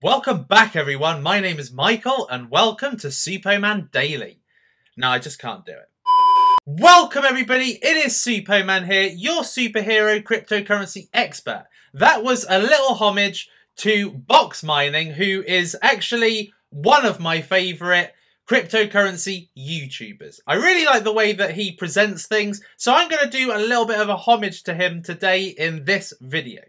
Welcome back, everyone. My name is Michael, and welcome to Suppoman Daily. No, I just can't do it. Welcome, everybody. It is Suppoman here, your superhero cryptocurrency expert. That was a little homage to Box Mining, who is actually one of my favourite cryptocurrency YouTubers. I really like the way that he presents things, so I'm going to do a little bit of a homage to him today in this video.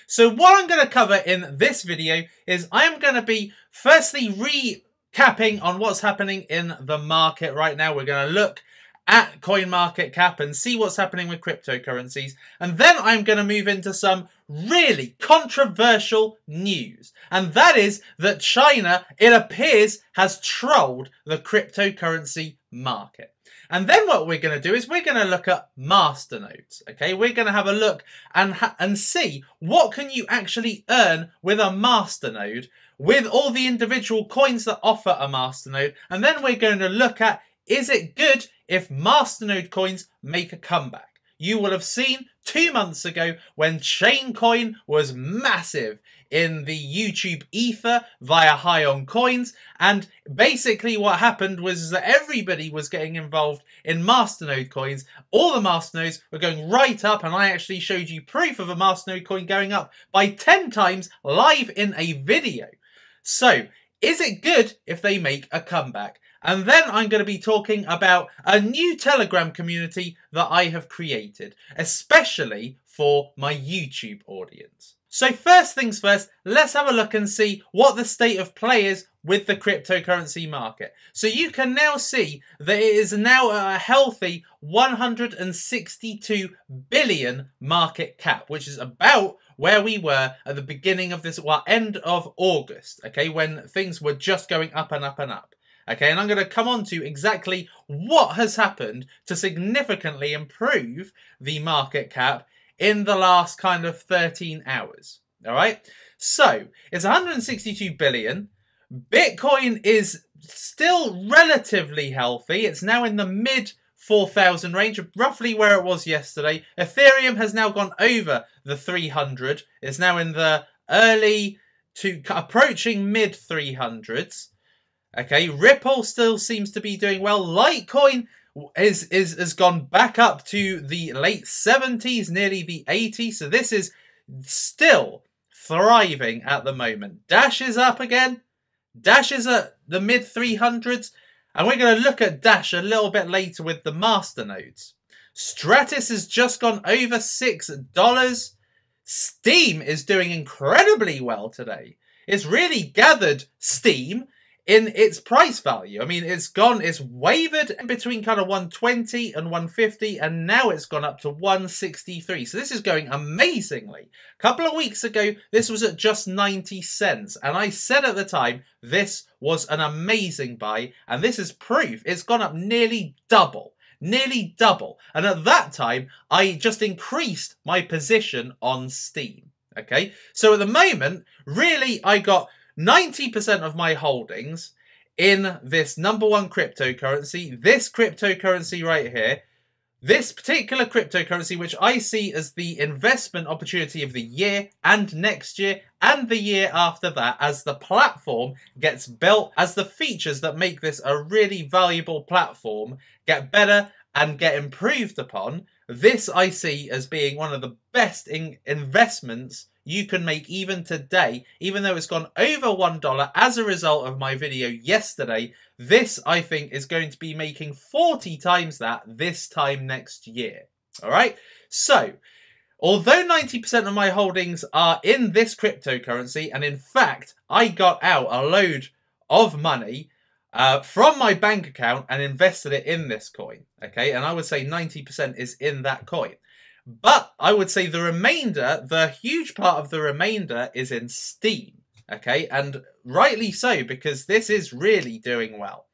So what I'm going to cover in this video is I'm going to be firstly recapping on what's happening in the market right now. We're going to look at CoinMarketCap and see what's happening with cryptocurrencies. And then I'm going to move into some really controversial news. And that is that China, it appears, has trolled the cryptocurrency market. And then what we're going to do is we're going to look at masternodes. Okay, we're going to have a look and see what can you actually earn with a masternode with all the individual coins that offer a masternode. And then we're going to look at, is it good if masternode coins make a comeback? You will have seen 2 months ago when Chaincoin was massive in the YouTube ether via High on Coins, and basically what happened was that everybody was getting involved in masternode coins. All the masternodes were going right up, and I actually showed you proof of a masternode coin going up by 10 times live in a video. So, is it good if they make a comeback? And then I'm going to be talking about a new Telegram community that I have created, especially for my YouTube audience. So first things first, let's have a look and see what the state of play is with the cryptocurrency market. So you can now see that it is now a healthy 162 billion market cap, which is about where we were at the beginning of this, well, end of August, okay, when things were just going up and up and up. Okay, and I'm going to come on to exactly what has happened to significantly improve the market cap in the last kind of 13 hours. All right, so it's 162 billion. Bitcoin is still relatively healthy. It's now in the mid 4,000 range, roughly where it was yesterday. Ethereum has now gone over the 300. It's now in the early to approaching mid 300s. Okay, Ripple still seems to be doing well. Litecoin has gone back up to the late 70s, nearly the 80s. So this is still thriving at the moment. Dash is up again. Dash is at the mid 300s. And we're going to look at Dash a little bit later with the masternodes. Stratis has just gone over $6. Steam is doing incredibly well today. It's really gathered steam in its price value. I mean, it's wavered in between kind of 120 and 150, and now it's gone up to 163. So this is going amazingly. A couple of weeks ago, this was at just 90 cents. And I said at the time, this was an amazing buy. And this is proof. It's gone up nearly double. Nearly double. And at that time, I just increased my position on Steam. Okay, so at the moment, really, I got 90% of my holdings in this number one cryptocurrency, this cryptocurrency right here, this particular cryptocurrency, which I see as the investment opportunity of the year and next year and the year after that, as the platform gets built, as the features that make this a really valuable platform get better and get improved upon. This I see as being one of the best investments you can make even today, even though it's gone over $1 as a result of my video yesterday. This, I think, is going to be making 40 times that this time next year. All right. So, although 90% of my holdings are in this cryptocurrency, and in fact, I got out a load of money from my bank account and invested it in this coin. Okay. And I would say 90% is in that coin. But I would say the remainder, the huge part of the remainder is in Steam. Okay, and rightly so, because this is really doing well.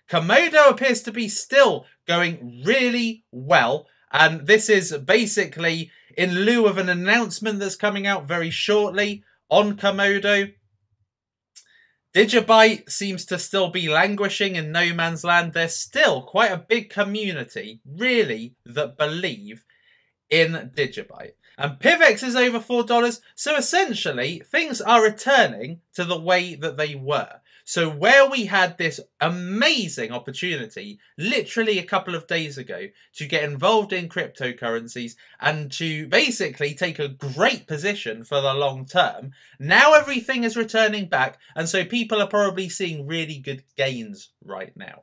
Komodo appears to be still going really well. And this is basically in lieu of an announcement that's coming out very shortly on Komodo. Digibyte seems to still be languishing in no man's land. There's still quite a big community, really, that believe in Digibyte. And PivX is over $4. So essentially, things are returning to the way that they were. So where we had this amazing opportunity, literally a couple of days ago, to get involved in cryptocurrencies and to basically take a great position for the long term, now everything is returning back. And so people are probably seeing really good gains right now.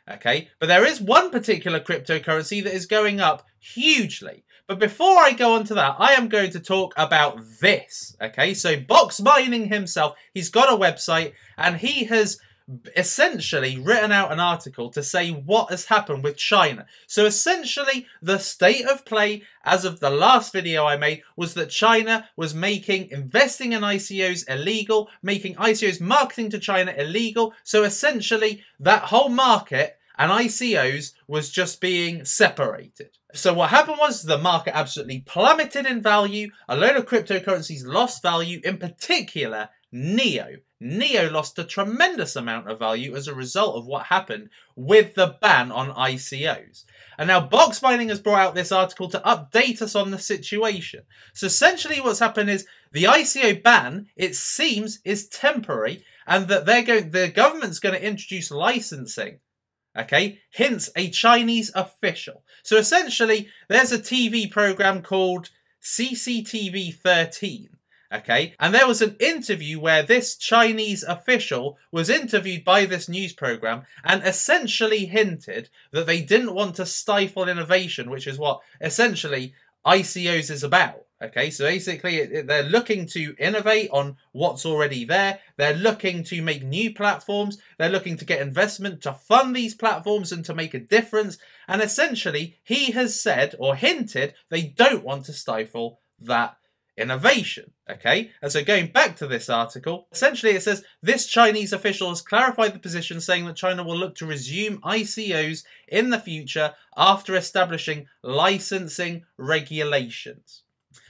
Okay, but there is one particular cryptocurrency that is going up hugely. But before I go on to that, I am going to talk about this. Okay, so Box Mining himself, he's got a website and he has essentially written out an article to say what has happened with China. So essentially, the state of play as of the last video I made was that China was making investing in ICOs illegal, making ICOs marketing to China illegal. So essentially, that whole market and ICOs was just being separated. So what happened was the market absolutely plummeted in value. A load of cryptocurrencies lost value, in particular NEO. NEO lost a tremendous amount of value as a result of what happened with the ban on ICOs. And now Box Mining has brought out this article to update us on the situation. So essentially what's happened is the ICO ban, it seems, is temporary, and that the government's going to introduce licensing. Okay, hence a Chinese official. So essentially, there's a TV program called CCTV 13. Okay, and there was an interview where this Chinese official was interviewed by this news program and essentially hinted that they didn't want to stifle innovation, which is what essentially ICOs is about. Okay, so basically they're looking to innovate on what's already there. They're looking to make new platforms. They're looking to get investment to fund these platforms and to make a difference. And essentially, he has said or hinted they don't want to stifle that innovation. Okay, and so going back to this article, essentially it says this Chinese official has clarified the position, saying that China will look to resume ICOs in the future after establishing licensing regulations.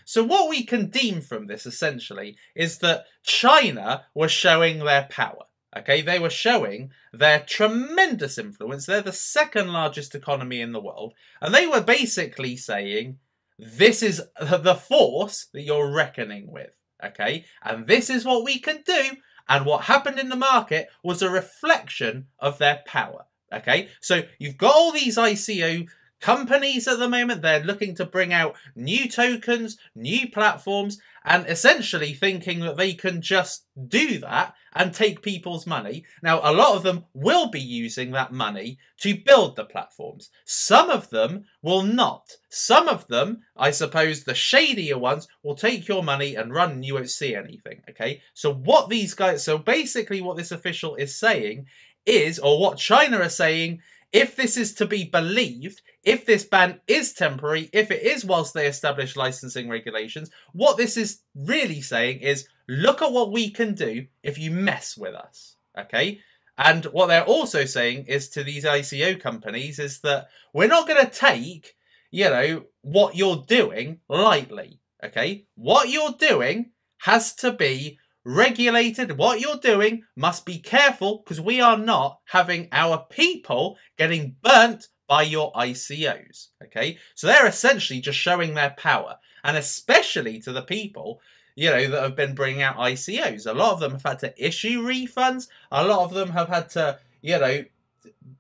So what we can deem from this, essentially, is that China was showing their power. Okay, they were showing their tremendous influence. They're the second largest economy in the world. And they were basically saying, this is the force that you're reckoning with. Okay, and this is what we can do. And what happened in the market was a reflection of their power. Okay, so you've got all these ICO companies at the moment. They're looking to bring out new tokens, new platforms, and essentially thinking that they can just do that and take people's money. Now, a lot of them will be using that money to build the platforms. Some of them will not. Some of them, I suppose, the shadier ones, will take your money and run and you won't see anything, okay? So what these guys, so basically what this official is saying is, or what China are saying, if this is to be believed, if this ban is temporary, if it is whilst they establish licensing regulations, what this is really saying is, look at what we can do if you mess with us, okay? And what they're also saying is to these ICO companies is that we're not going to take, you know, what you're doing lightly, okay? What you're doing has to be regulated. What you're doing must be careful, because we are not having our people getting burnt by your ICOs. Okay, so they're essentially just showing their power, and especially to the people, you know, that have been bringing out ICOs. A lot of them have had to issue refunds. A lot of them have had to, you know,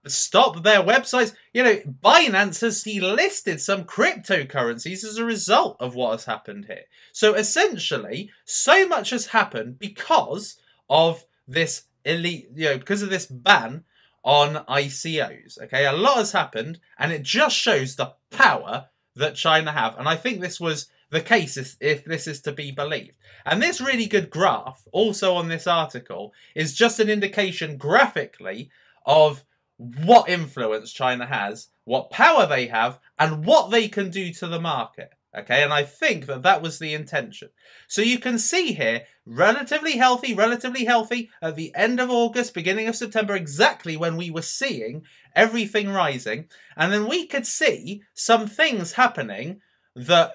stop their websites. You know, Binance has delisted some cryptocurrencies as a result of what has happened here. So essentially, so much has happened because of this because of this ban on ICOs. Okay, a lot has happened, and it just shows the power that China have. And I think this was the case if this is to be believed. And this really good graph, also on this article, is just an indication graphically of what influence China has, what power they have, and what they can do to the market. Okay, and I think that that was the intention. So you can see here, relatively healthy at the end of August, beginning of September, exactly when we were seeing everything rising. And then we could see some things happening that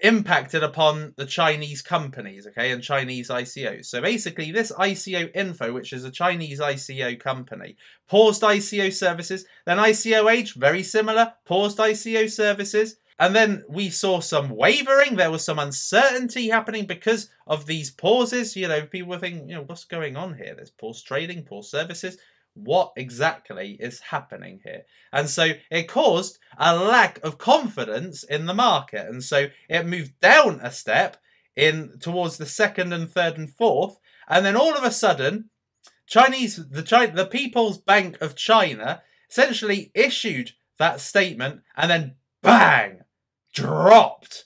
impacted upon the Chinese companies, okay, and Chinese ICOs. So basically this ICO Info, which is a Chinese ICO company, paused ICO services. Then ICO Age, very similar, paused ICO services. And then we saw some wavering. There was some uncertainty happening because of these pauses. You know, people were thinking, you know, what's going on here? There's pause trading, pause services. What exactly is happening here? And so it caused a lack of confidence in the market. And so it moved down a step in towards the second and third and fourth. And then all of a sudden, the People's Bank of China essentially issued that statement and then bang, dropped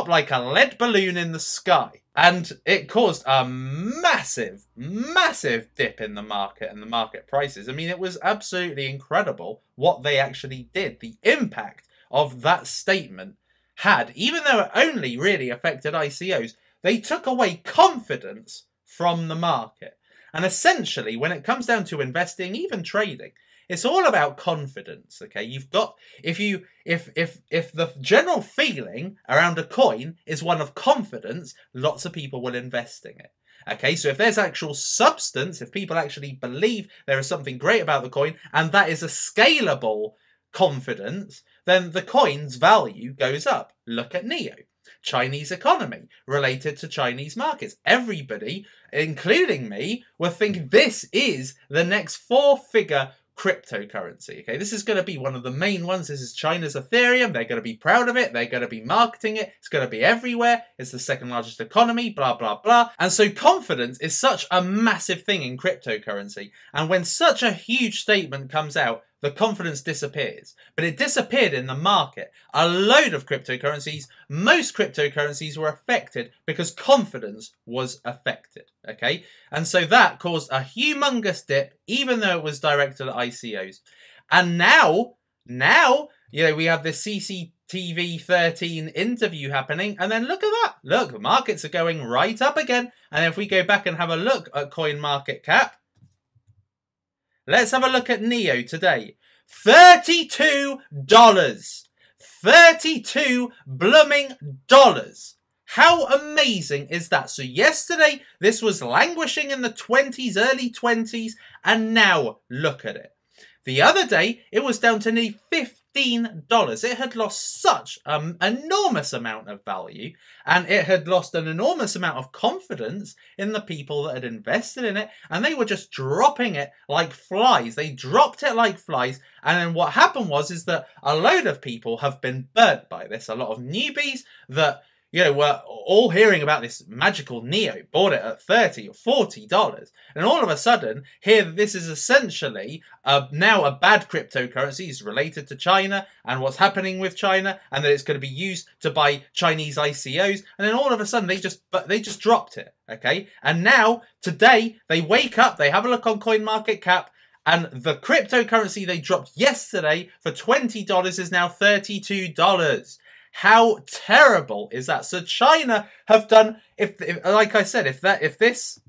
like a lead balloon in the sky. And it caused a massive, massive dip in the market and the market prices. I mean, it was absolutely incredible what they actually did. The impact of that statement had, even though it only really affected ICOs, they took away confidence from the market. And essentially, when it comes down to investing, even trading, it's all about confidence. Okay, you've got if the general feeling around a coin is one of confidence, lots of people will invest in it. Okay, so if there's actual substance, if people actually believe there is something great about the coin, and that is a scalable confidence, then the coin's value goes up. Look at NEO. Chinese economy related to Chinese markets. Everybody, including me, were thinking this is the next four-figure cryptocurrency. Okay, this is going to be one of the main ones. This is China's Ethereum. They're going to be proud of it. They're going to be marketing it. It's going to be everywhere. It's the second largest economy, blah, blah, blah. And so confidence is such a massive thing in cryptocurrency. And when such a huge statement comes out, the confidence disappears. But it disappeared in the market. A load of cryptocurrencies, most cryptocurrencies were affected because confidence was affected. Okay? And so that caused a humongous dip, even though it was directed at ICOs. And now, you know, we have this CCTV 13 interview happening. And then look at that. Look, the markets are going right up again. And if we go back and have a look at CoinMarketCap, let's have a look at NEO today. $32. $32 blooming dollars. How amazing is that? So yesterday, this was languishing in the 20s, early 20s, and now look at it. The other day, it was down to nearly $15. It had lost such an enormous amount of value, and it had lost an enormous amount of confidence in the people that had invested in it, and they were just dropping it like flies. They dropped it like flies, and then what happened is that a load of people have been burnt by this. A lot of newbies that, you know, we're all hearing about this magical NEO, bought it at $30 or $40. And all of a sudden, here, this is essentially now a bad cryptocurrency. It's related to China and what's happening with China, and that it's going to be used to buy Chinese ICOs. And then all of a sudden, they just dropped it, okay? And now, today, they wake up, they have a look on CoinMarketCap, and the cryptocurrency they dropped yesterday for $20 is now $32. How terrible is that? So China have done, if like I said, if this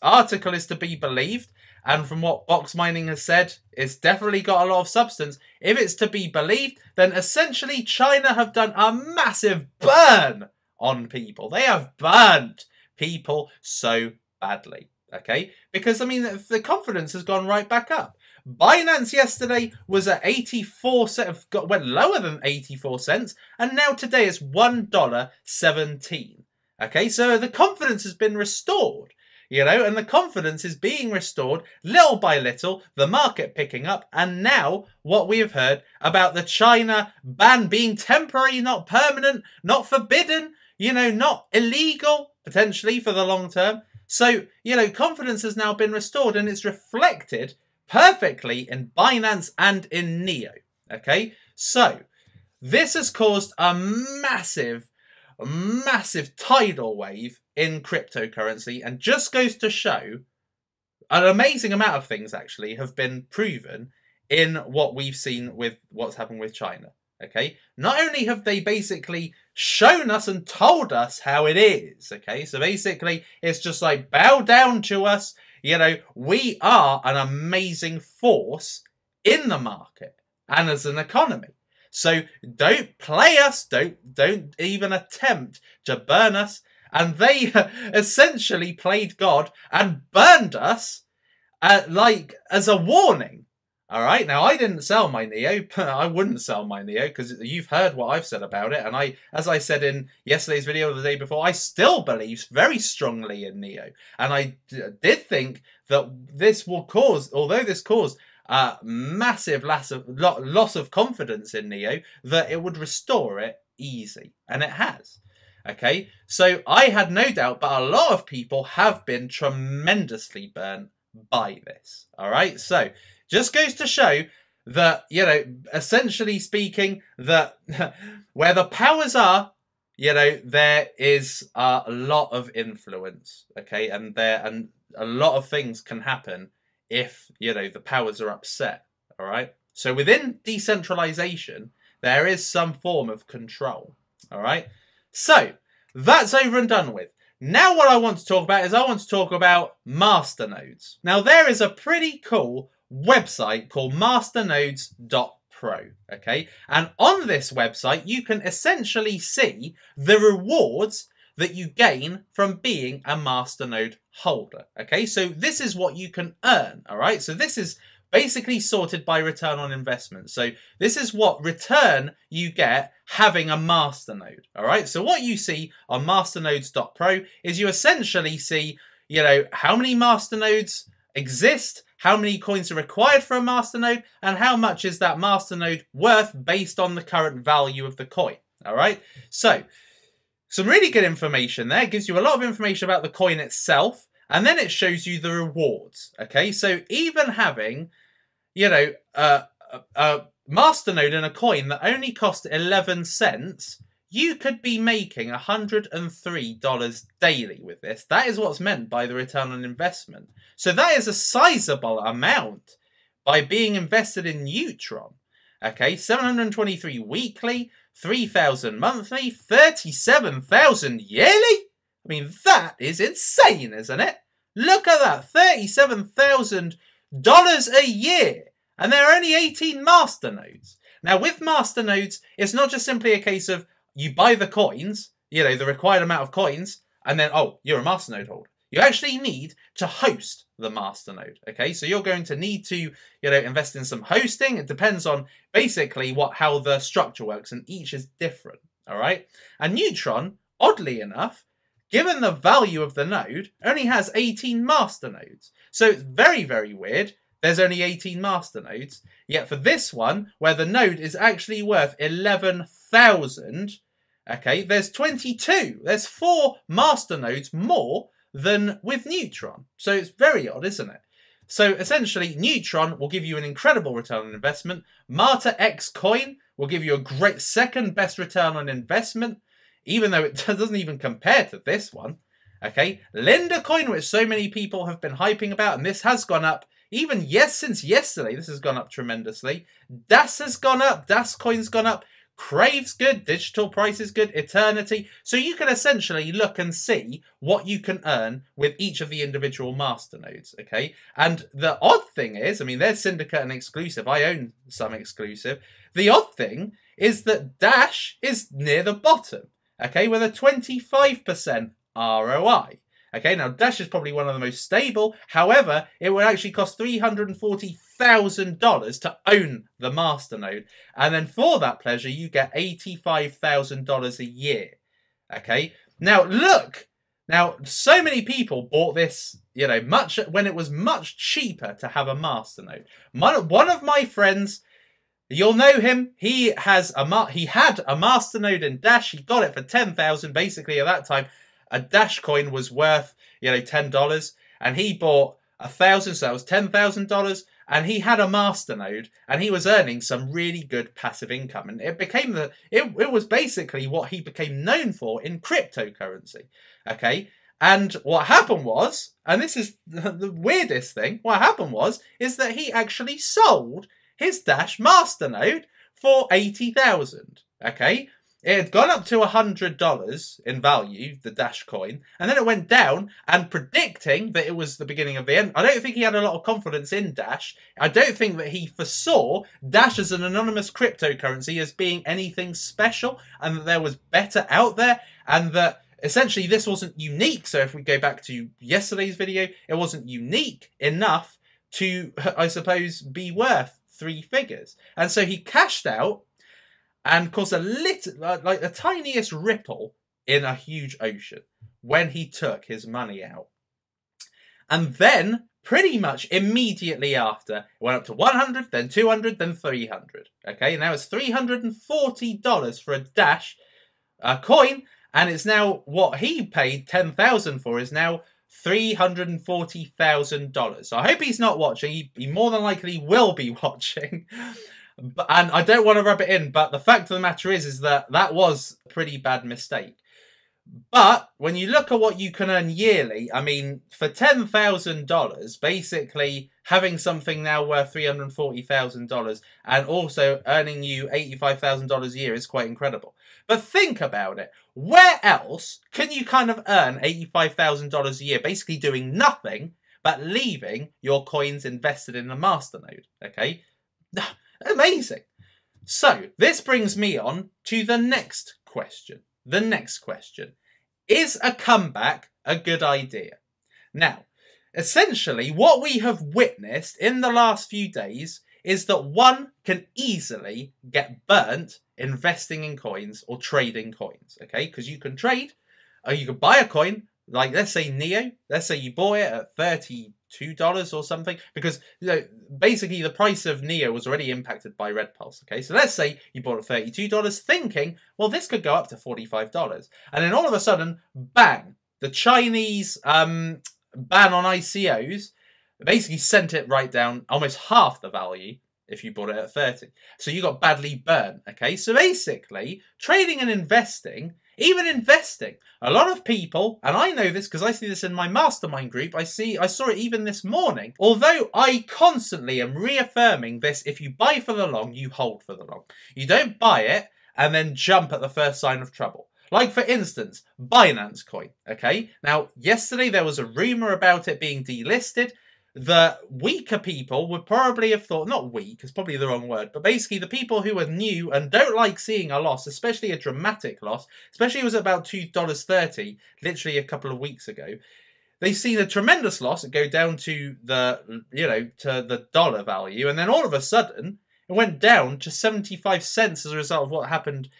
article is to be believed, and from what Box Mining has said, it's definitely got a lot of substance. If it's to be believed, then essentially China have done a massive burn on people. They have burnt people so badly, okay? Because, I mean, the confidence has gone right back up. Binance yesterday was at 84 cents, went lower than 84 cents, and now today it's $1.17. Okay, so the confidence has been restored, you know, and the confidence is being restored little by little, the market picking up, and now what we have heard about the China ban being temporary, not permanent, not forbidden, you know, not illegal, potentially for the long term. So, you know, confidence has now been restored, and it's reflected perfectly in Binance and in NEO. Okay, so this has caused a massive tidal wave in cryptocurrency, and just goes to show an amazing amount of things actually have been proven in what we've seen with what's happened with China. Okay, not only have they basically shown us and told us how it is, okay, so basically it's just like bow down to us. You know, we are an amazing force in the market and as an economy. So don't play us, don't even attempt to burn us. And they essentially played God and burned us like as a warning. All right, now I didn't sell my Neo. I wouldn't sell my Neo because you've heard what I've said about it, and as I said in yesterday's video or the day before, I still believe very strongly in Neo, and I did think that this will cause, although this caused a massive loss of confidence in Neo, that it would restore it easy, and it has. Okay, so I had no doubt, but a lot of people have been tremendously burnt by this. All right, so just goes to show that, you know, essentially speaking, that where the powers are, you know, there is a lot of influence, okay, and a lot of things can happen if, you know, the powers are upset. All right, so within decentralization, there is some form of control. All right, so that's over and done with. Now what I want to talk about is I want to talk about masternodes. Now there is a pretty cool website called masternodes.pro, okay? And on this website, you can essentially see the rewards that you gain from being a masternode holder, okay? So this is what you can earn, all right? So this is basically sorted by return on investment. So this is what return you get having a masternode, all right? So what you see on masternodes.pro is you essentially see, you know, how many masternodes exist, how many coins are required for a masternode, and how much is that masternode worth based on the current value of the coin, all right? So some really good information there. It gives you a lot of information about the coin itself, and then it shows you the rewards, okay? So even having, you know, a masternode and a coin that only cost 11 cents, you could be making $103 daily with this. That is what's meant by the return on investment. So that is a sizable amount by being invested in Neutron. Okay, 723 weekly, 3,000 monthly, 37,000 yearly? I mean, that is insane, isn't it? Look at that, $37,000 a year. And there are only 18 masternodes. Now, with masternodes, it's not just simply a case of you buy the coins, you know, the required amount of coins, and then, oh, you're a masternode holder. You actually need to host the masternode, okay? So you're going to need to, you know, invest in some hosting. It depends on basically how the structure works, and each is different, all right? And Neutron, oddly enough, given the value of the node, only has 18 masternodes. So it's very, very weird. There's only 18 masternodes. Yet for this one, where the node is actually worth 11,000, okay, there's 22. There's 4 masternodes more than with Neutron. So it's very odd, isn't it? So essentially, Neutron will give you an incredible return on investment. Marta X coin will give you a great second best return on investment, even though it doesn't even compare to this one. Okay, Linda coin, which so many people have been hyping about, and this has gone up. Even since yesterday, this has gone up tremendously. DAS has gone up. DAS coin's gone up. Crave's good. Digital price is good. Eternity. So you can essentially look and see what you can earn with each of the individual masternodes, okay? And the odd thing is, I mean, there's Syndicate and Exclusive. I own some Exclusive. The odd thing is that Dash is near the bottom, okay, with a 25% ROI. Okay, now Dash is probably one of the most stable. However, it would actually cost $340,000 to own the masternode. And then for that pleasure, you get $85,000 a year. Okay, now look. Now, so many people bought this, you know, when it was much cheaper to have a masternode. One of my friends, you'll know him. He had a masternode in Dash. He got it for $10,000. Basically, at that time, a Dash coin was worth, you know, $10, and he bought 1,000, so that was $10,000, and he had a masternode, and he was earning some really good passive income, and it became it was basically what he became known for in cryptocurrency, okay? And what happened was, and this is the weirdest thing, what happened is that he actually sold his Dash masternode for $80,000, okay? It had gone up to $100 in value, the Dash coin, and then it went down, and predicting that it was the beginning of the end. I don't think he had a lot of confidence in Dash. I don't think that he foresaw Dash as an anonymous cryptocurrency as being anything special, and that there was better out there, and that essentially this wasn't unique. So if we go back to yesterday's video, it wasn't unique enough to, I suppose, be worth three figures. And so he cashed out and caused a little, like the tiniest ripple in a huge ocean when he took his money out. And then, pretty much immediately after, it went up to 100, then 200, then 300. Okay, now it's $340 for a Dash coin, and it's now what he paid $10,000 for is now $340,000. So I hope he's not watching. He more than likely will be watching. And I don't want to rub it in, but the fact of the matter is that that was a pretty bad mistake. But when you look at what you can earn yearly, I mean, for $10,000, basically having something now worth $340,000 and also earning you $85,000 a year is quite incredible. But think about it. Where else can you kind of earn $85,000 a year, basically doing nothing but leaving your coins invested in a Masternode? Okay, amazing. So this brings me on to the next question. The next question, is a comeback a good idea? Now, essentially what we have witnessed in the last few days is that one can easily get burnt investing in coins or trading coins, okay? Because you can trade, or you can buy a coin, like let's say Neo, let's say you bought it at $32 or something, because you know, basically the price of Neo was already impacted by Red Pulse, okay? So let's say you bought it at $32 thinking, well, this could go up to $45. And then all of a sudden, bang, the Chinese ban on ICOs basically sent it right down, almost half the value if you bought it at 30. So you got badly burnt, okay? So basically, trading and investing, even investing, a lot of people, and I know this because I see this in my mastermind group, I saw it even this morning, although I constantly am reaffirming this, if you buy for the long, you hold for the long. You don't buy it and then jump at the first sign of trouble. Like, for instance, Binance coin, okay? Now, yesterday there was a rumour about it being delisted. The weaker people would probably have thought, not weak, it's probably the wrong word, but basically the people who are new and don't like seeing a loss, especially a dramatic loss, especially it was about $2.30 literally a couple of weeks ago, they've seen a tremendous loss go down to the, you know, to the dollar value, and then all of a sudden it went down to 75 cents as a result of what happened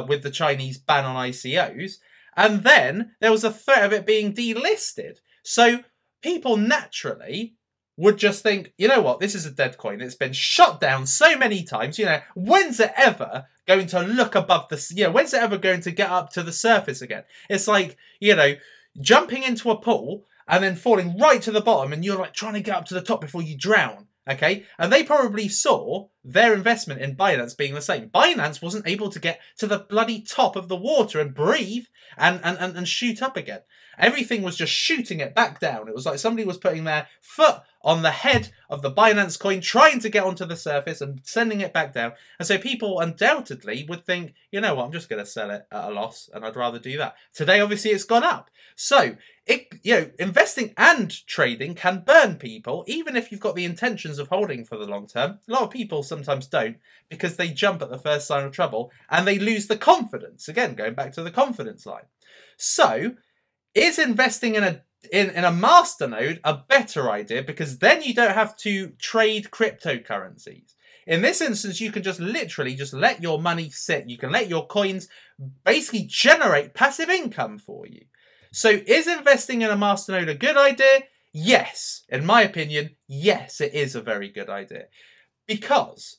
with the Chinese ban on ICOs, and then there was a threat of it being delisted. So people naturally would just think, you know what, this is a dead coin. It's been shot down so many times. You know, when's it ever going to look above the, you know, when's it ever going to get up to the surface again? It's like, you know, jumping into a pool and then falling right to the bottom and you're like trying to get up to the top before you drown. Okay, and they probably saw their investment in Binance being the same. Binance wasn't able to get to the bloody top of the water and breathe and shoot up again. Everything was just shooting it back down. It was like somebody was putting their foot on the head of the Binance coin, trying to get onto the surface and sending it back down. And so people undoubtedly would think, you know what, I'm just going to sell it at a loss, and I'd rather do that. Today, obviously, it's gone up. So, you know, investing and trading can burn people, even if you've got the intentions of holding for the long term. A lot of people sometimes don't, because they jump at the first sign of trouble and they lose the confidence. Again, going back to the confidence line. So, is investing in a Masternode a better idea? Because then you don't have to trade cryptocurrencies. In this instance, you can just literally just let your money sit. You can let your coins basically generate passive income for you. So is investing in a Masternode a good idea? Yes. In my opinion, yes, it is a very good idea. Because,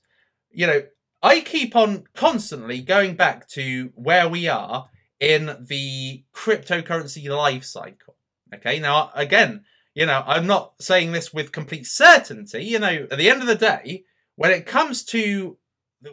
you know, I keep on constantly going back to where we are in the cryptocurrency life cycle. Okay, now, again, you know, I'm not saying this with complete certainty. You know, at the end of the day, when it comes to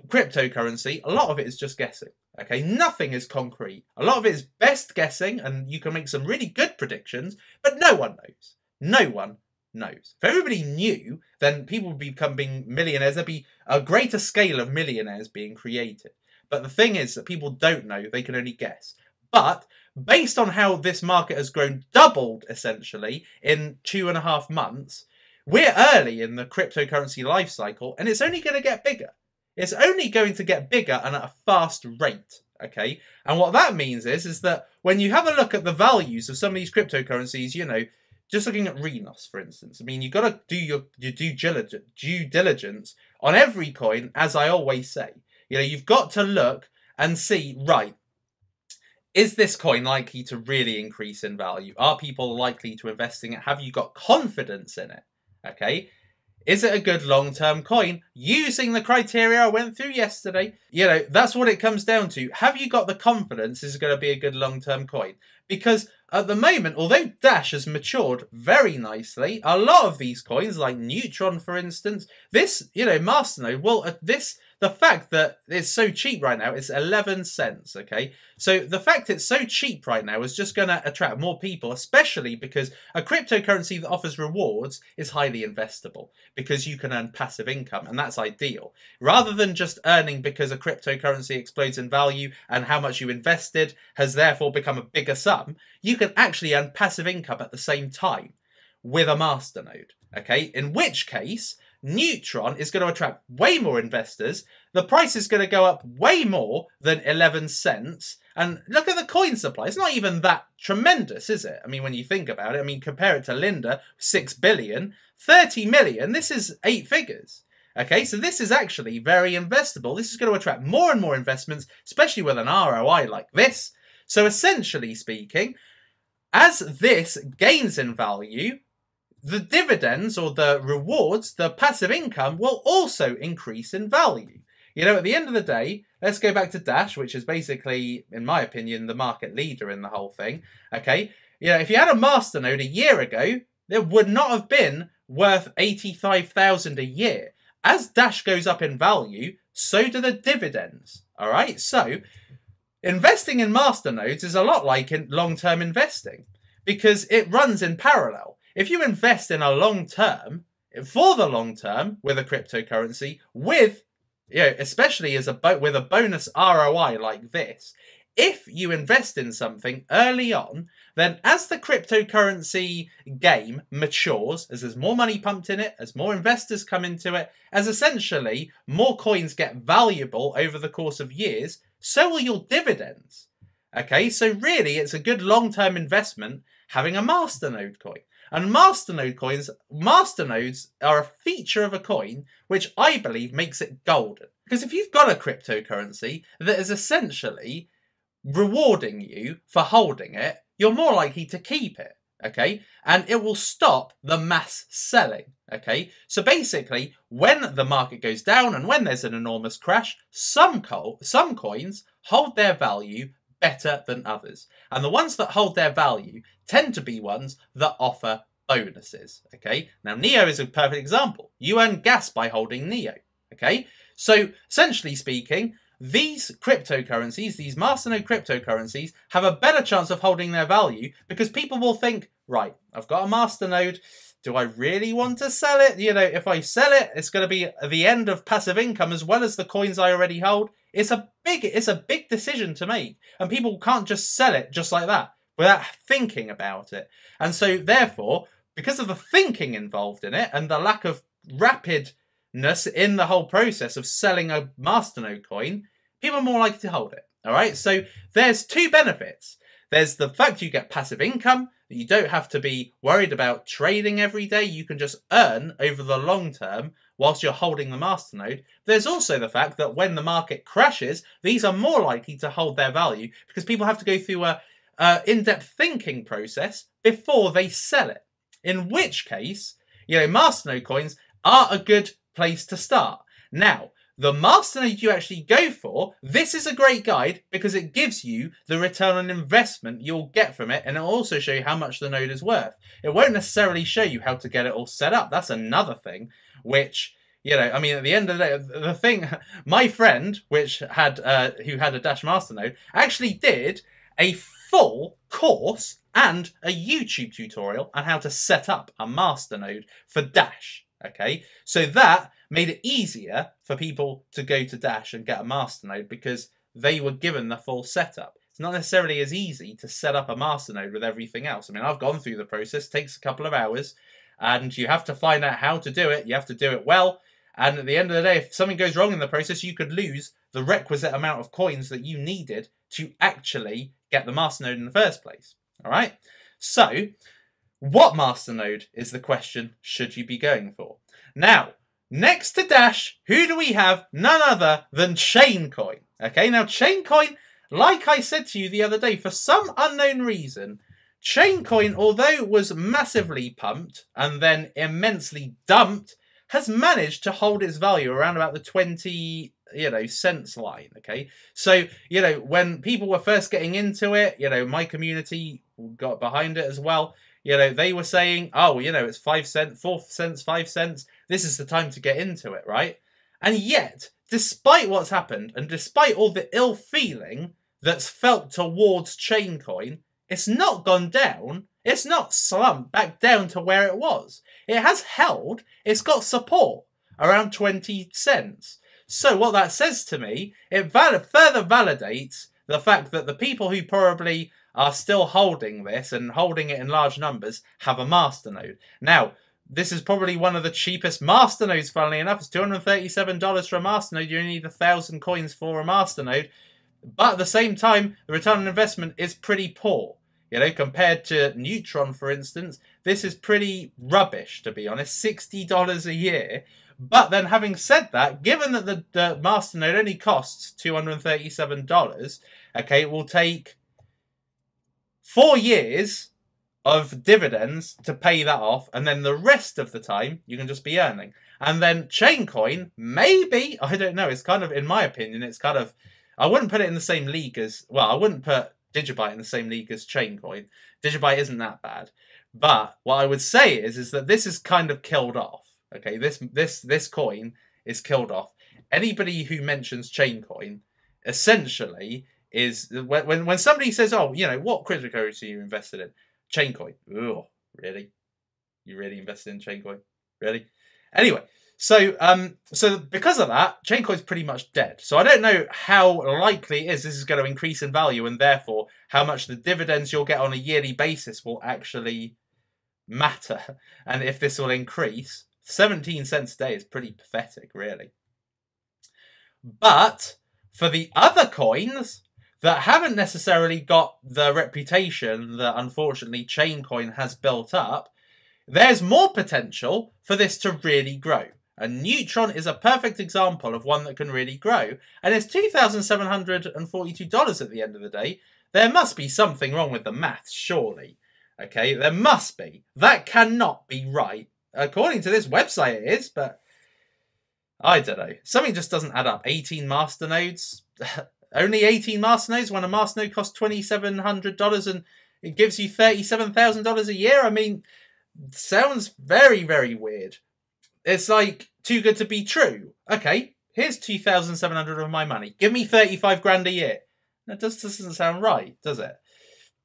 cryptocurrency, a lot of it is just guessing. Okay, nothing is concrete. A lot of it is best guessing, and you can make some really good predictions, but no one knows. No one knows. If everybody knew, then people would be becoming millionaires. There'd be a greater scale of millionaires being created. But the thing is that people don't know, they can only guess. But based on how this market has grown, doubled essentially in 2.5 months, we're early in the cryptocurrency life cycle, and it's only going to get bigger. It's only going to get bigger and at a fast rate, okay? And what that means is that when you have a look at the values of some of these cryptocurrencies, you know, just looking at Renos, for instance. I mean, you've got to do your due diligence on every coin, as I always say. You know, you've got to look and see, right, is this coin likely to really increase in value? Are people likely to invest in it? Have you got confidence in it? Okay. Is it a good long-term coin? Using the criteria I went through yesterday, you know, that's what it comes down to. Have you got the confidence this is going to be a good long-term coin? Because at the moment, although Dash has matured very nicely, a lot of these coins, like Neutron, for instance, this, you know, Masternode, well, the fact that it's so cheap right now is 11 cents, okay? So the fact it's so cheap right now is just going to attract more people, especially because a cryptocurrency that offers rewards is highly investable because you can earn passive income, and that's ideal. Rather than just earning because a cryptocurrency explodes in value and how much you invested has therefore become a bigger sum, you can actually earn passive income at the same time with a Masternode, okay? In which case, Neutron is going to attract way more investors. The price is going to go up way more than 11 cents. And look at the coin supply. It's not even that tremendous, is it? I mean, when you think about it, I mean, compare it to Linda, 6 billion, 30 million. This is 8 figures. Okay, so this is actually very investable. This is going to attract more and more investments, especially with an ROI like this. So essentially speaking, as this gains in value, the dividends or the rewards, the passive income, will also increase in value. You know, at the end of the day, let's go back to Dash, which is basically, in my opinion, the market leader in the whole thing. Okay, you know, if you had a Masternode a year ago, it would not have been worth 85,000 a year. As Dash goes up in value, so do the dividends. All right, so investing in Masternodes is a lot like in long-term investing because it runs in parallel. If you invest in a long term, for the long term, with a cryptocurrency, with, you know, especially as with a bonus ROI like this, if you invest in something early on, then as the cryptocurrency game matures, as there's more money pumped in it, as more investors come into it, as essentially more coins get valuable over the course of years, so will your dividends. Okay, so really it's a good long-term investment having a Masternode coin. And Masternodes are a feature of a coin which I believe makes it golden. Because if you've got a cryptocurrency that is essentially rewarding you for holding it, you're more likely to keep it, okay? And it will stop the mass selling, okay? So basically, when the market goes down and when there's an enormous crash, some coins hold their value better than others. And the ones that hold their value tend to be ones that offer bonuses, okay? Now, Neo is a perfect example. You earn gas by holding Neo, okay? So, essentially speaking, these cryptocurrencies, these Masternode cryptocurrencies, have a better chance of holding their value because people will think, right, I've got a Masternode, do I really want to sell it? You know, if I sell it, it's going to be the end of passive income as well as the coins I already hold. It's a big decision to make, and people can't just sell it just like that without thinking about it. And so, therefore, because of the thinking involved in it and the lack of rapidness in the whole process of selling a Masternode coin, people are more likely to hold it. All right, so there's two benefits. There's the fact you get passive income, that you don't have to be worried about trading every day. You can just earn over the long term whilst you're holding the Masternode. There's also the fact that when the market crashes, these are more likely to hold their value because people have to go through a in-depth thinking process before they sell it. In which case, you know, Masternode coins are a good place to start. Now, the Masternode you actually go for, this is a great guide because it gives you the return on investment you'll get from it, and it'll also show you how much the node is worth. It won't necessarily show you how to get it all set up. That's another thing, which, you know, I mean, at the end of the day, the thing, my friend, who had a Dash Masternode, actually did a full course and a YouTube tutorial on how to set up a Masternode for Dash. Okay, so that made it easier for people to go to Dash and get a Masternode because they were given the full setup. It's not necessarily as easy to set up a Masternode with everything else. I mean, I've gone through the process, it takes a couple of hours, and you have to find out how to do it. You have to do it well, and at the end of the day, if something goes wrong in the process, you could lose the requisite amount of coins that you needed to actually get the Masternode in the first place. All right, so What Masternode is the question should you be going for? Now, next to Dash, who do we have? None other than Chaincoin. Okay, now Chaincoin, like I said to you the other day, for some unknown reason, Chaincoin, although it was massively pumped and then immensely dumped, has managed to hold its value around about the 20, cents line. Okay, so, when people were first getting into it, my community got behind it as well. They were saying, oh, it's 5 cents, 4 cents, 5 cents. This is the time to get into it, right? And yet, despite what's happened and despite all the ill feeling that's felt towards Chaincoin, it's not gone down. It's not slumped back down to where it was. It has held. It's got support around 20 cents. So what that says to me, it further validates the fact that the people who probably are still holding this and holding it in large numbers have a Masternode. Now, this is probably one of the cheapest Masternodes, funnily enough. It's $237 for a Masternode. You only need 1,000 coins for a Masternode. But at the same time, the return on investment is pretty poor. Compared to Neutron, for instance, this is pretty rubbish, to be honest. $60 a year. But then having said that, given that the Masternode only costs $237, okay, it will take 4 years of dividends to pay that off, and then the rest of the time you can just be earning. And then Chaincoin, maybe, I don't know, it's kind of, in my opinion, it's kind of, I wouldn't put it in the same league as, well, I wouldn't put Digibyte in the same league as Chaincoin. Digibyte isn't that bad. But what I would say is that this is kind of killed off. Okay, this coin is killed off. Anybody who mentions Chaincoin, essentially, is when somebody says, oh, what cryptocurrency are you invested in? Chaincoin. Oh, really? You really invested in Chaincoin? Really? Anyway, so because of that, Chaincoin's pretty much dead. So I don't know how likely it is this is going to increase in value, and therefore how much the dividends you'll get on a yearly basis will actually matter, and if this will increase. 17 cents a day is pretty pathetic, really. But for the other coins that haven't necessarily got the reputation that unfortunately Chaincoin has built up, there's more potential for this to really grow. And Neutron is a perfect example of one that can really grow. And it's $2,742 at the end of the day. There must be something wrong with the maths, surely. Okay, there must be. That cannot be right. According to this website it is, but I don't know. Something just doesn't add up. 18 masternodes. Only 18 masternodes when a masternode costs $2,700 and it gives you $37,000 a year? I mean, sounds very, very weird. It's like too good to be true. Okay, here's $2,700 of my money. Give me 35 grand a year. That just doesn't sound right, does it?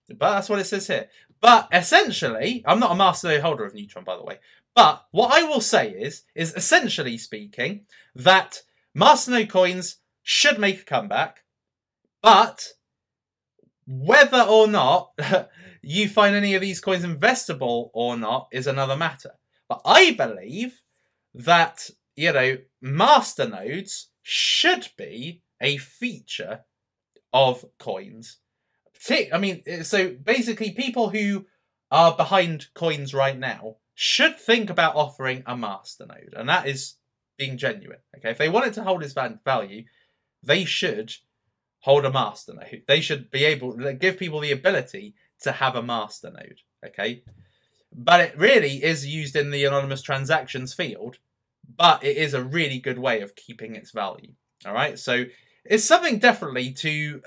But that's what it says here. But essentially, I'm not a masternode holder of Neutron, by the way. But what I will say is essentially speaking, that masternode coins should make a comeback. But whether or not you find any of these coins investable or not is another matter. But I believe that, masternodes should be a feature of coins. I mean, so basically people who are behind coins right now should think about offering a masternode. And that is being genuine. Okay, if they want it to hold its value, they should hold a masternode. They should be able to give people the ability to have a masternode. Okay, but it really is used in the anonymous transactions field, but it is a really good way of keeping its value. All right, so it's something definitely to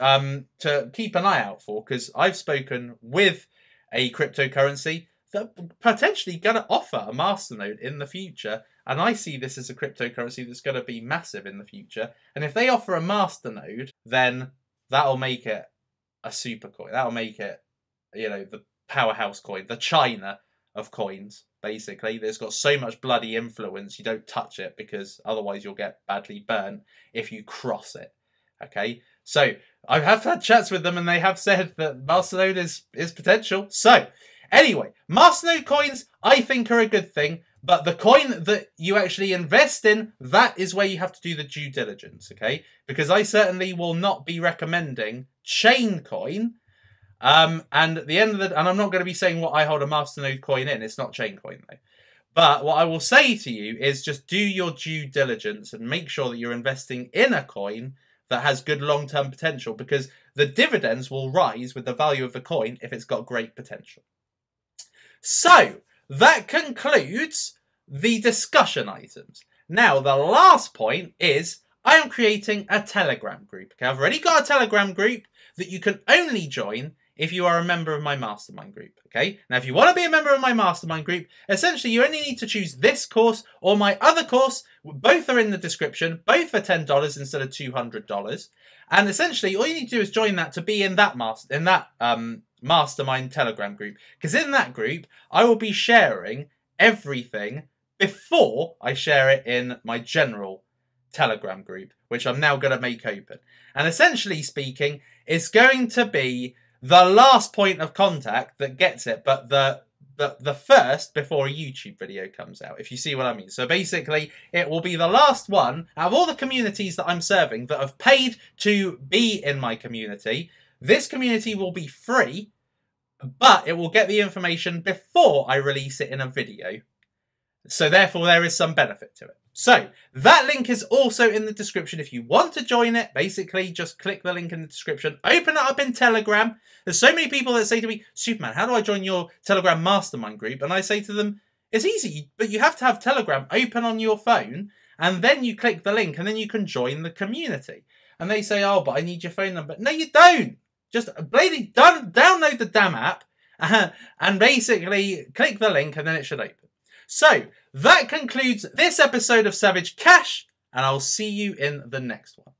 keep an eye out for, because I've spoken with a cryptocurrency that potentially going to offer a masternode in the future, and I see this as a cryptocurrency that's going to be massive in the future. And if they offer a masternode, then that'll make it a super coin. That'll make it, the powerhouse coin, the China of coins, basically. There's got so much bloody influence, you don't touch it, because otherwise you'll get badly burnt if you cross it. Okay, so I have had chats with them and they have said that Masternode is potential. So anyway, Masternode coins I think are a good thing, but the coin that you actually invest in, that is where you have to do the due diligence, okay? Because I certainly will not be recommending Chaincoin And at the end of the, and I'm not going to be saying what I hold a Masternode coin in. It's not chain coin though. But what I will say to you is just do your due diligence and make sure that you're investing in a coin that has good long-term potential, because the dividends will rise with the value of the coin if it's got great potential. So that concludes the discussion items. Now, the last point is I am creating a Telegram group. Okay, I've already got a Telegram group that you can only join if you are a member of my mastermind group. Okay, now if you want to be a member of my mastermind group, essentially you only need to choose this course or my other course. Both are in the description, both for $10 instead of $200. And essentially all you need to do is join that to be in that mastermind Telegram group, because in that group I will be sharing everything before I share it in my general Telegram group, which I'm now going to make open. And essentially speaking, it's going to be the last point of contact that gets it, but the first before a YouTube video comes out, if you see what I mean. So basically, it will be the last one out of all the communities that I'm serving that have paid to be in my community. This community will be free, but it will get the information before I release it in a video. So therefore, there is some benefit to it. So that link is also in the description. If you want to join it, basically just click the link in the description, open it up in Telegram. There's so many people that say to me, Superman, how do I join your Telegram mastermind group? And I say to them, it's easy, but you have to have Telegram open on your phone, and then you click the link and then you can join the community. And they say, oh, but I need your phone number. No, you don't. Just bloody download the damn app and basically click the link and then it should open. So that concludes this episode of Savage Cash, and I'll see you in the next one.